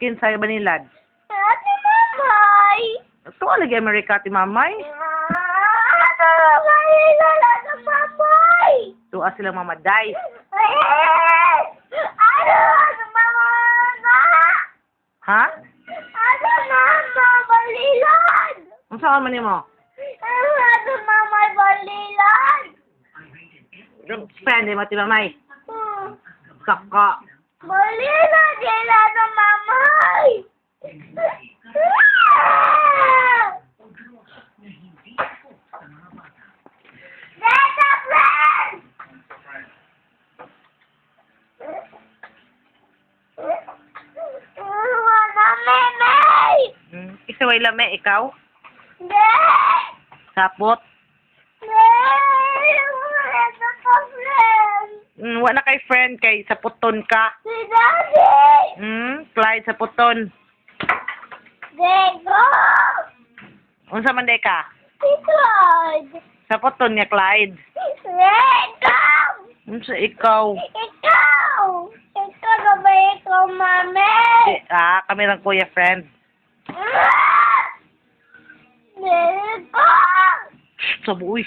skin sa banilad. Ate Mamay! Ito lagi Amerika ti mamay. Ate Mamay! Ate Mamay! Tuwa sila mamaday. Ano? Ate Mama! Ha? Ate Mama! Balilan! Ang saan man mo? Ate Mamay! Balilan! Spend mo ti mamay. Saka. Balilan! Sila sa Mamay! Data friend! Wala memay! Isa way lame ikaw. Hindi! Sapot. Hindi! Wala na ka friend! Wala kay friend kay sa puton ka. Si Daddy! Clyde sa puton. Diego! Unsa man day ka? Si Clyde! Sa puton niya Clyde. Diego! Unsa ikaw? Ikaw! Ikaw na ba ikaw, mami? Kami lang kuya friend. Diego! Sabuy.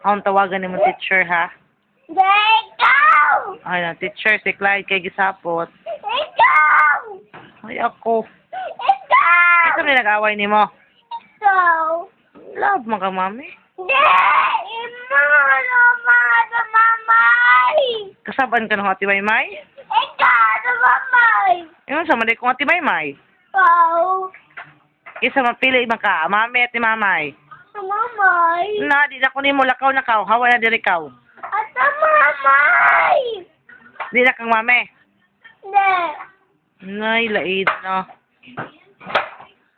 Ang tawagan ni mo teacher ha. Diego! Ay na teacher si Clyde kay gisapot. Ikaw! Ay ako. Ikaw! Ito na nag-away ni mo. Ikaw! Love mo ka mami. Hindi! Imo! Mga sa mamay! Kasaban ka ng ati Maymay? Ikaw sa mamay! Yung sa maday kong ati Maymay. Ikaw! Isa mapili man ka, mami at ni mamay. Sa mamay! Na, di na ko ni mo lakaw na kaw. Hawa na diri kaw. At sa mamay! Di na kang mami. Hindi! Nay, laid na.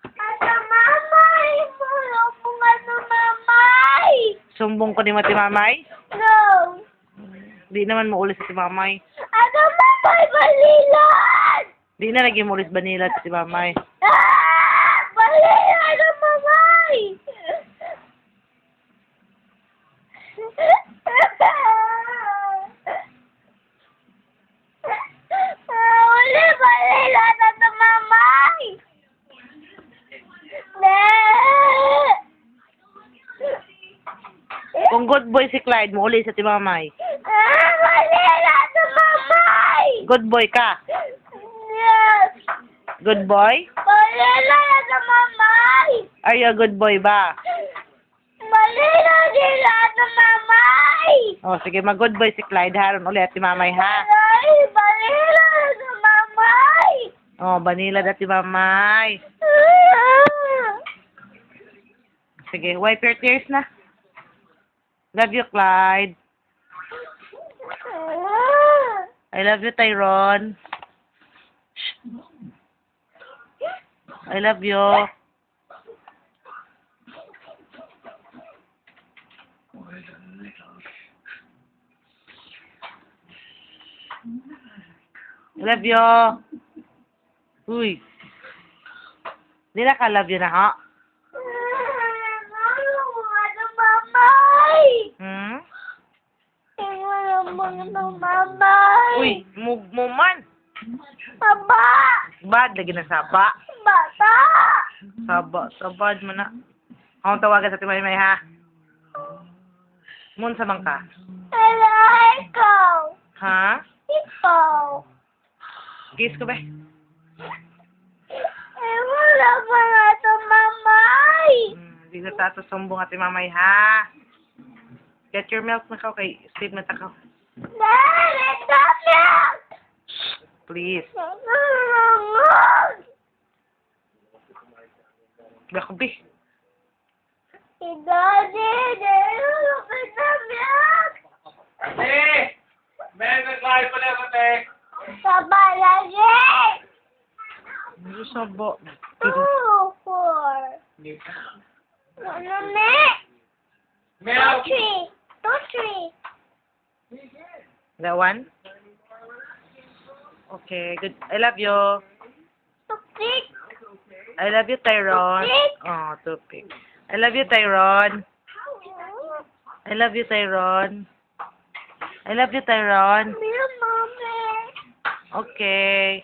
At sa mamay! Wala mo nga sa mamay! Sumbong ko ni mo ti mamay. No! Di naman mo ulis si mamay. At sa mamay! Balilan! Di na lagi mo ulis banila si mamay. Balilan sa mamay! Uli, balilan na sa mamay! Kung good boy si Clyde, mo ulis sa ti mamay. Balilan sa mamay! Good boy ka. Yes! Good boy? Balilan sa mamay! Are you a good boy ba? Balilan sila sa mamay! O, sige, mag-good boy si Clyde. Haron ulit ti mamay, ha? Ay, balilan sa mamay! O, banila dati mamay. Sige, wipe your tears na. Love you, Clyde. I love you, Tyrone. I love you. I love you. Uy. Di na ka love you na, ha? Hmm? Uy, mugmuman. Baba! Bad, lagi na saba. Bata! Sabad mo na. Akong tawagan sa Timay-May, ha? Mun sa bangka. Hello, ikaw! Ha? Ikaw! Kiss ko ba? Wala pa nga sa mamay! Hindi na tato sumbong at Mamay, ha? Get your milk na ka, kay sleep na ka. Daddy, stop it! Please. Gabi. Si Daddy, nilulupit na milk! Ate! Meron na tayo pala ko, te. Sa balagi! Ano sa bo? 2, 4. Ano, me? Meron. 2, 3. That one? Okay, good. I love you. Tupik! I love you, Tyrone. Tupik! Oh, tupik. I love you, Tyrone. I love you, Tyrone. I love you, Tyrone. Meron, mami. Okay.